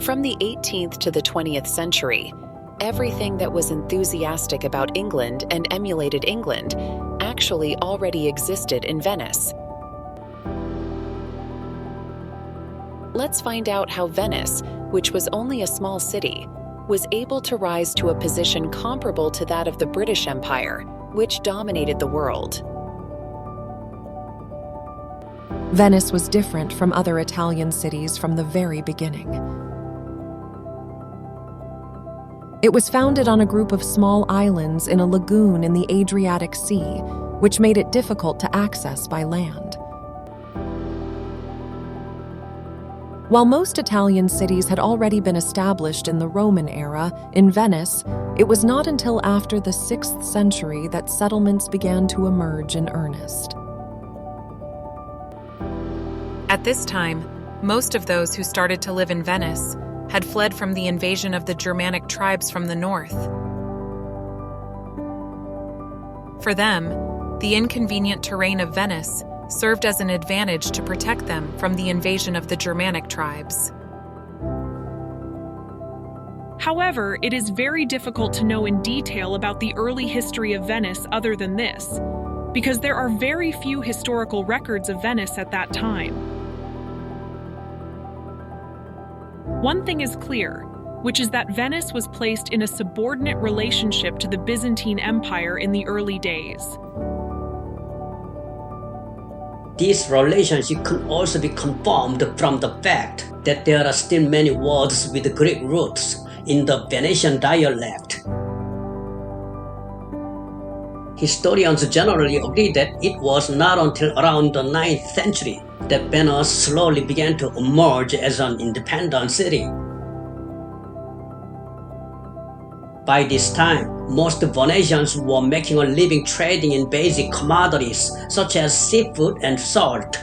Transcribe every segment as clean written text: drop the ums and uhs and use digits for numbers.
From the 18th to the 20th century, everything that was enthusiastic about England and emulated England actually already existed in Venice. Let's find out how Venice, which was only a small city, was able to rise to a position comparable to that of the British Empire, which dominated the world. Venice was different from other Italian cities from the very beginning. It was founded on a group of small islands in a lagoon in the Adriatic Sea, which made it difficult to access by land. While most Italian cities had already been established in the Roman era, in Venice, it was not until after the 6th century that settlements began to emerge in earnest. At this time, most of those who started to live in Venice had fled from the invasion of the Germanic tribes from the north. For them, the inconvenient terrain of Venice served as an advantage to protect them from the invasion of the Germanic tribes. However, it is very difficult to know in detail about the early history of Venice other than this, because there are very few historical records of Venice at that time. One thing is clear, which is that Venice was placed in a subordinate relationship to the Byzantine Empire in the early days. This relationship could also be confirmed from the fact that there are still many words with Greek roots in the Venetian dialect. Historians generally agree that it was not until around the 9th century that Venice slowly began to emerge as an independent city. By this time, most Venetians were making a living trading in basic commodities such as seafood and salt.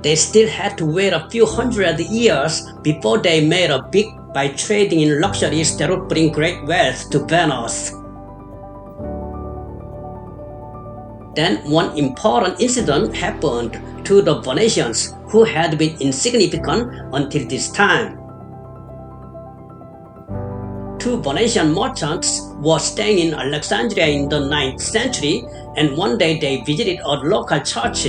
They still had to wait a few hundred years before they made a big by trading in luxuries that would bring great wealth to Venice. Then one important incident happened to the Venetians who had been insignificant until this time. Two Venetian merchants were staying in Alexandria in the 9th century, and one day they visited a local church.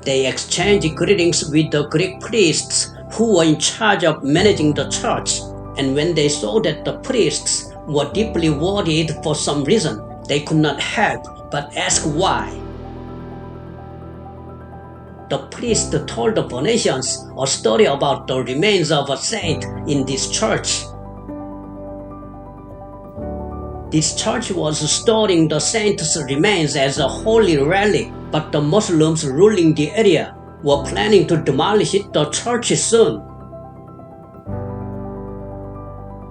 They exchanged greetings with the Greek priests who were in charge of managing the church, and when they saw that the priests were deeply worried for some reason, they could not help but ask why. The priest told the Venetians a story about the remains of a saint in this church. This church was storing the saint's remains as a holy relic, but the Muslims ruling the area were planning to demolish the church soon.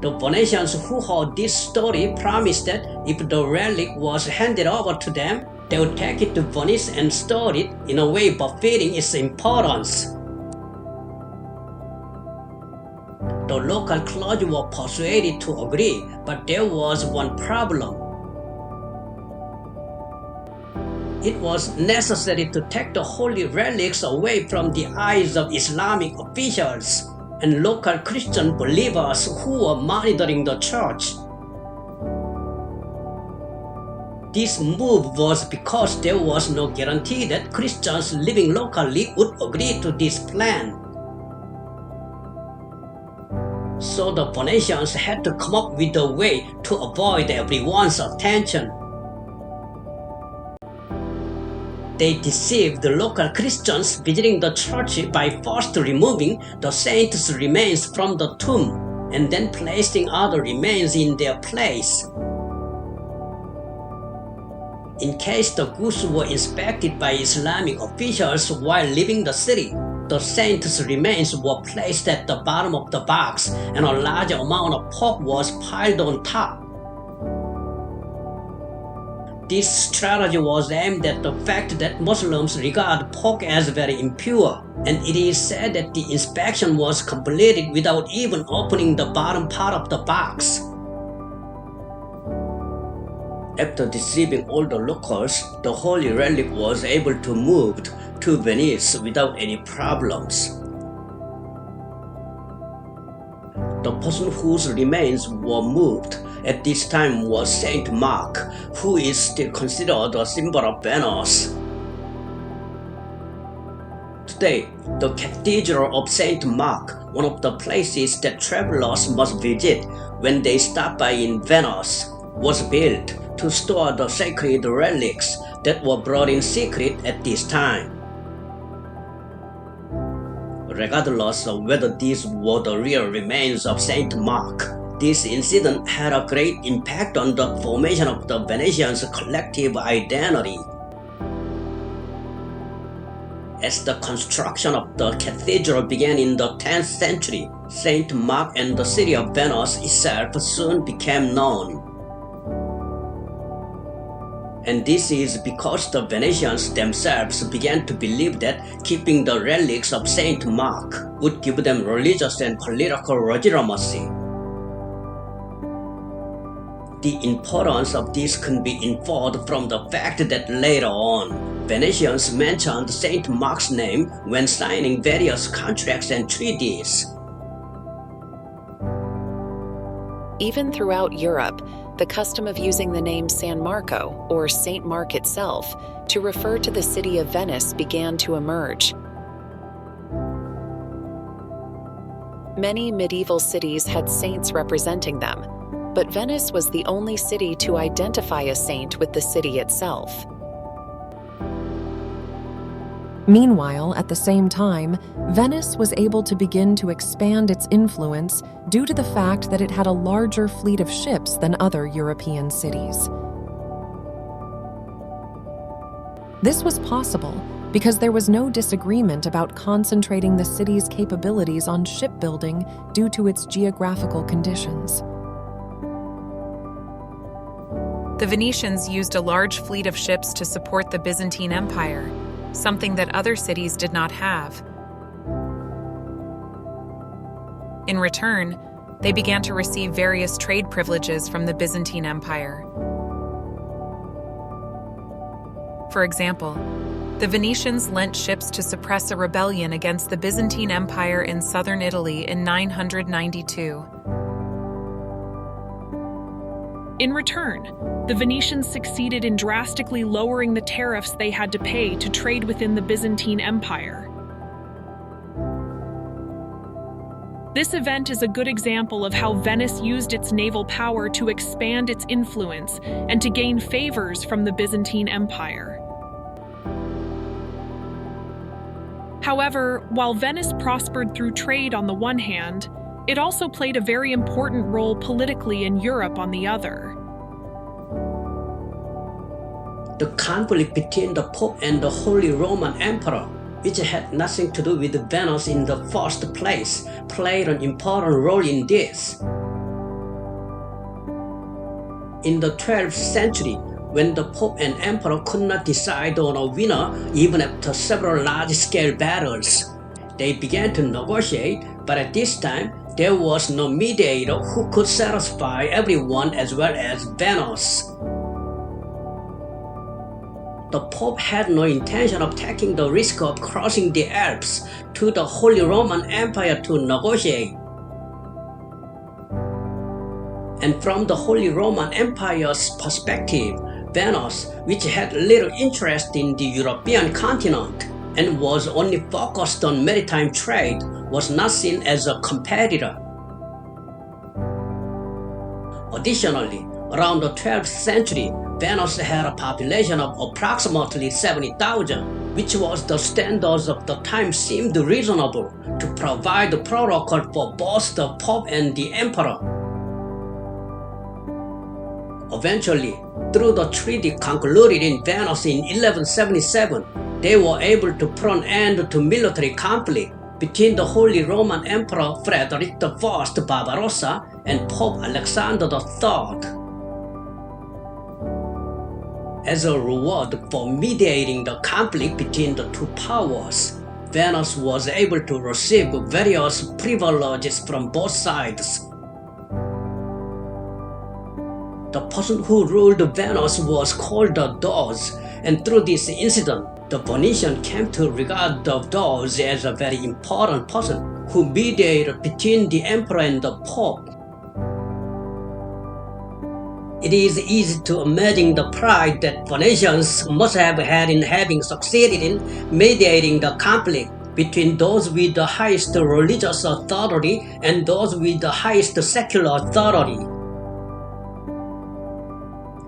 The Venetians who heard this story promised that if the relic was handed over to them, they would take it to Venice and store it in a way befitting its importance. The local clergy were persuaded to agree, but there was one problem. It was necessary to take the holy relics away from the eyes of Islamic officials and local Christian believers who were monitoring the church. This move was because there was no guarantee that Christians living locally would agree to this plan. So the Venetians had to come up with a way to avoid everyone's attention. They deceived the local Christians visiting the church by first removing the saint's remains from the tomb and then placing other remains in their place. In case the goods were inspected by Islamic officials while leaving the city, the saint's remains were placed at the bottom of the box and a large amount of pork was piled on top. This strategy was aimed at the fact that Muslims regard pork as very impure, and it is said that the inspection was completed without even opening the bottom part of the box. After deceiving all the locals, the holy relic was able to move to Venice without any problems. The person whose remains were moved at this time was Saint Mark, who is still considered a symbol of Venice. Today, the Cathedral of Saint Mark, one of the places that travelers must visit when they stop by in Venice, was built to store the sacred relics that were brought in secret at this time. Regardless of whether these were the real remains of Saint Mark, this incident had a great impact on the formation of the Venetians' collective identity. As the construction of the cathedral began in the 10th century, Saint Mark and the city of Venice itself soon became known. And this is because the Venetians themselves began to believe that keeping the relics of Saint Mark would give them religious and political legitimacy. The importance of this can be inferred from the fact that later on, Venetians mentioned Saint Mark's name when signing various contracts and treaties. Even throughout Europe, the custom of using the name San Marco, or Saint Mark itself, to refer to the city of Venice began to emerge. Many medieval cities had saints representing them, but Venice was the only city to identify a saint with the city itself. Meanwhile, at the same time, Venice was able to begin to expand its influence due to the fact that it had a larger fleet of ships than other European cities. This was possible because there was no disagreement about concentrating the city's capabilities on shipbuilding due to its geographical conditions. The Venetians used a large fleet of ships to support the Byzantine Empire, something that other cities did not have. In return, they began to receive various trade privileges from the Byzantine Empire. For example, the Venetians lent ships to suppress a rebellion against the Byzantine Empire in southern Italy in 992. In return, the Venetians succeeded in drastically lowering the tariffs they had to pay to trade within the Byzantine Empire. This event is a good example of how Venice used its naval power to expand its influence and to gain favors from the Byzantine Empire. However, while Venice prospered through trade on the one hand, it also played a very important role politically in Europe on the other. The conflict between the Pope and the Holy Roman Emperor, which had nothing to do with Venice in the first place, played an important role in this. In the 12th century, when the Pope and Emperor could not decide on a winner even after several large-scale battles, they began to negotiate, but at this time, there was no mediator who could satisfy everyone as well as Venice. The Pope had no intention of taking the risk of crossing the Alps to the Holy Roman Empire to negotiate. And from the Holy Roman Empire's perspective, Venice, which had little interest in the European continent and was only focused on maritime trade, was not seen as a competitor. Additionally, around the 12th century, Venice had a population of approximately 70,000, which was the standards of the time seemed reasonable to provide the protocol for both the Pope and the Emperor. Eventually, through the treaty concluded in Venice in 1177, they were able to put an end to military conflict between the Holy Roman Emperor Frederick I Barbarossa and Pope Alexander III. As a reward for mediating the conflict between the two powers, Venice was able to receive various privileges from both sides. The person who ruled Venice was called the Doge, and through this incident, the Venetian came to regard the Doge as a very important person who mediated between the emperor and the pope. It is easy to imagine the pride that Venetians must have had in having succeeded in mediating the conflict between those with the highest religious authority and those with the highest secular authority.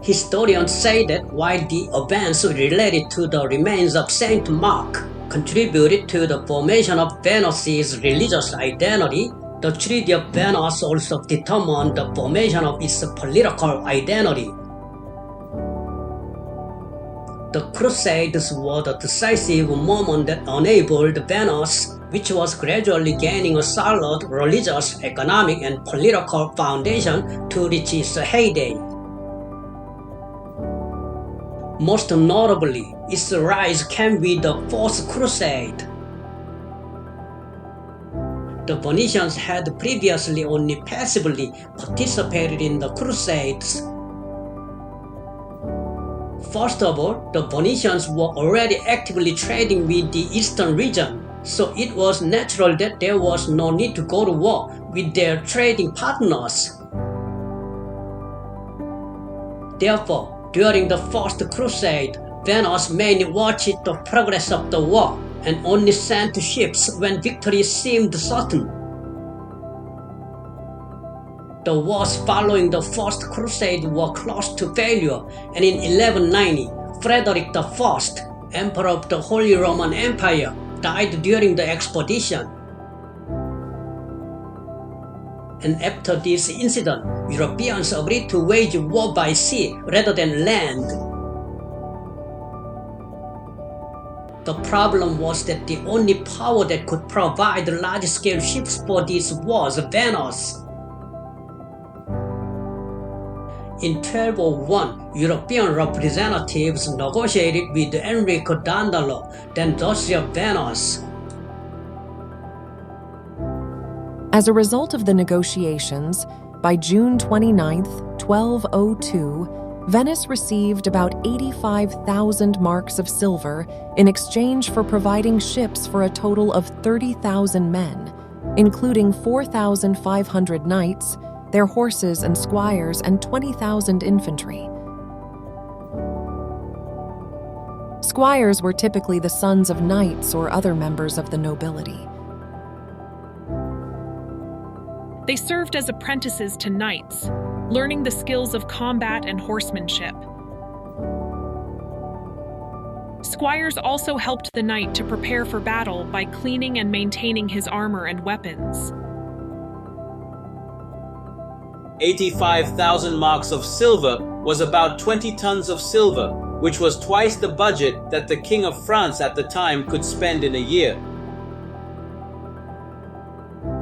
Historians say that while the events related to the remains of Saint Mark contributed to the formation of Venice's religious identity, the Treaty of Venice also determined the formation of its political identity. The Crusades were the decisive moment that enabled Venice, which was gradually gaining a solid religious, economic, and political foundation, to reach its heyday. Most notably, its rise came with the Fourth Crusade. The Venetians had previously only passively participated in the Crusades. First of all, the Venetians were already actively trading with the eastern region, so it was natural that there was no need to go to war with their trading partners. Therefore, during the First Crusade, Venice mainly watched the progress of the war and only sent ships when victory seemed certain. The wars following the First Crusade were close to failure, and in 1190, Frederick I, Emperor of the Holy Roman Empire, died during the expedition. And after this incident, Europeans agreed to wage war by sea rather than land. The problem was that the only power that could provide large-scale ships for this was Venice. In 1201, European representatives negotiated with Enrico Dandolo, then Duchy of Venice. As a result of the negotiations, by June 29, 1202, Venice received about 85,000 marks of silver in exchange for providing ships for a total of 30,000 men, including 4,500 knights, their horses and squires, and 20,000 infantry. Squires were typically the sons of knights or other members of the nobility. They served as apprentices to knights, learning the skills of combat and horsemanship. Squires also helped the knight to prepare for battle by cleaning and maintaining his armor and weapons. 85,000 marks of silver was about 20 tons of silver, which was twice the budget that the King of France at the time could spend in a year.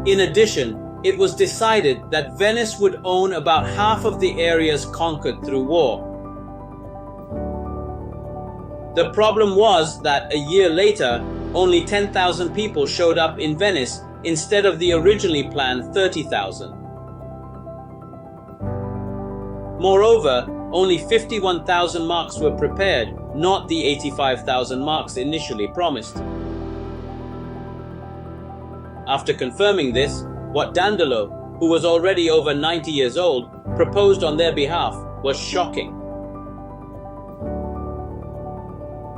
In addition, it was decided that Venice would own about half of the areas conquered through war. The problem was that a year later, only 10,000 people showed up in Venice instead of the originally planned 30,000. Moreover, only 51,000 marks were prepared, not the 85,000 marks initially promised. After confirming this, what Dandolo, who was already over 90 years old, proposed on their behalf was shocking.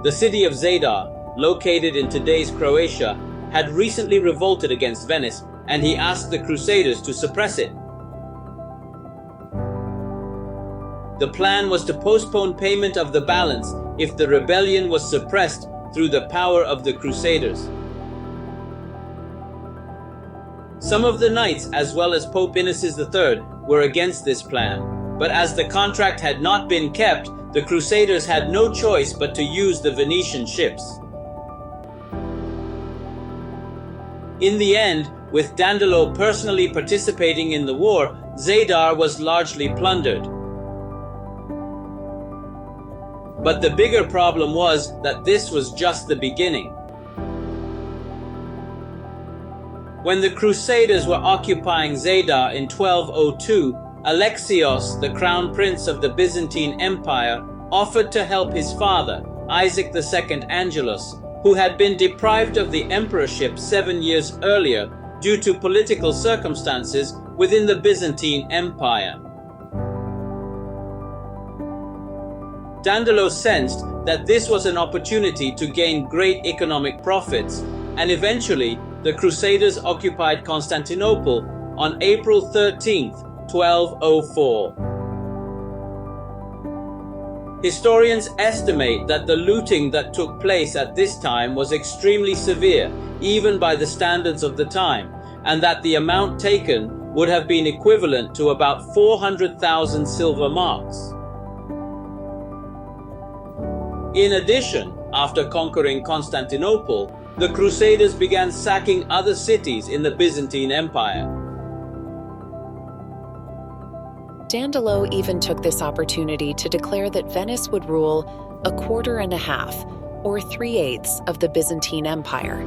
The city of Zadar, located in today's Croatia, had recently revolted against Venice, and he asked the Crusaders to suppress it. The plan was to postpone payment of the balance if the rebellion was suppressed through the power of the Crusaders. Some of the knights, as well as Pope Innocent III, were against this plan, but as the contract had not been kept, the Crusaders had no choice but to use the Venetian ships. In the end, with Dandolo personally participating in the war, Zadar was largely plundered. But the bigger problem was that this was just the beginning. When the Crusaders were occupying Zadar in 1202, Alexios, the crown prince of the Byzantine Empire, offered to help his father, Isaac II Angelus, who had been deprived of the emperorship 7 years earlier due to political circumstances within the Byzantine Empire. Dandolo sensed that this was an opportunity to gain great economic profits, and eventually the Crusaders occupied Constantinople on April 13, 1204. Historians estimate that the looting that took place at this time was extremely severe, even by the standards of the time, and that the amount taken would have been equivalent to about 400,000 silver marks. In addition, after conquering Constantinople, the Crusaders began sacking other cities in the Byzantine Empire. Dandolo even took this opportunity to declare that Venice would rule a quarter and a half, or 3/8 of the Byzantine Empire.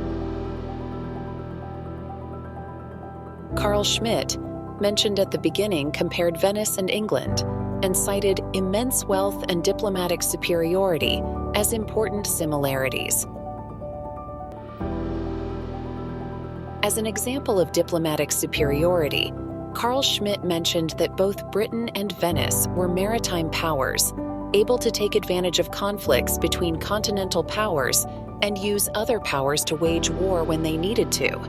Carl Schmidt, mentioned at the beginning, compared Venice and England and cited immense wealth and diplomatic superiority as important similarities. As an example of diplomatic superiority, Carl Schmidt mentioned that both Britain and Venice were maritime powers, able to take advantage of conflicts between continental powers and use other powers to wage war when they needed to.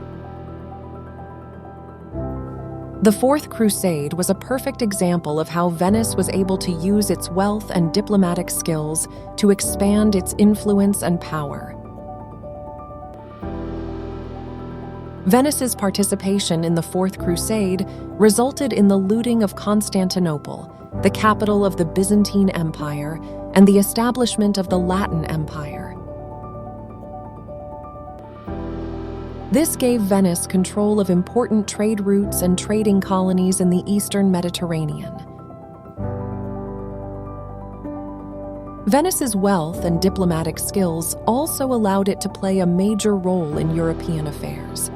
The Fourth Crusade was a perfect example of how Venice was able to use its wealth and diplomatic skills to expand its influence and power. Venice's participation in the Fourth Crusade resulted in the looting of Constantinople, the capital of the Byzantine Empire, and the establishment of the Latin Empire. This gave Venice control of important trade routes and trading colonies in the eastern Mediterranean. Venice's wealth and diplomatic skills also allowed it to play a major role in European affairs.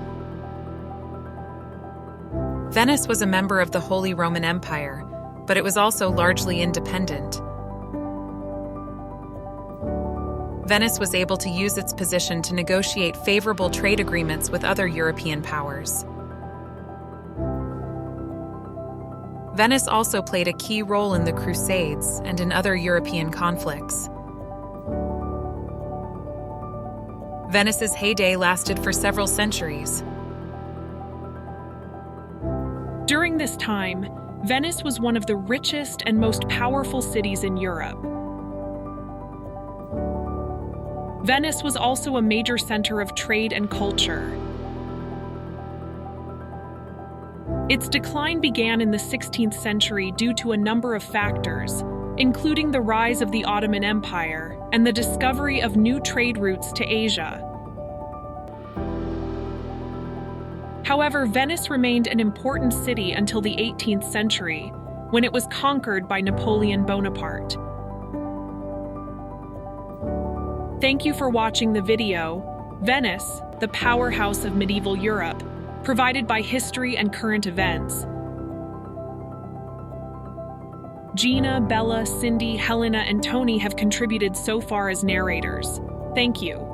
Venice was a member of the Holy Roman Empire, but it was also largely independent. Venice was able to use its position to negotiate favorable trade agreements with other European powers. Venice also played a key role in the Crusades and in other European conflicts. Venice's heyday lasted for several centuries. During this time, Venice was one of the richest and most powerful cities in Europe. Venice was also a major center of trade and culture. Its decline began in the 16th century due to a number of factors, including the rise of the Ottoman Empire and the discovery of new trade routes to Asia. However, Venice remained an important city until the 18th century, when it was conquered by Napoleon Bonaparte. Thank you for watching the video, Venice, the Powerhouse of Medieval Europe, provided by History and Current Events. Gina, Bella, Cindy, Helena, and Tony have contributed so far as narrators. Thank you.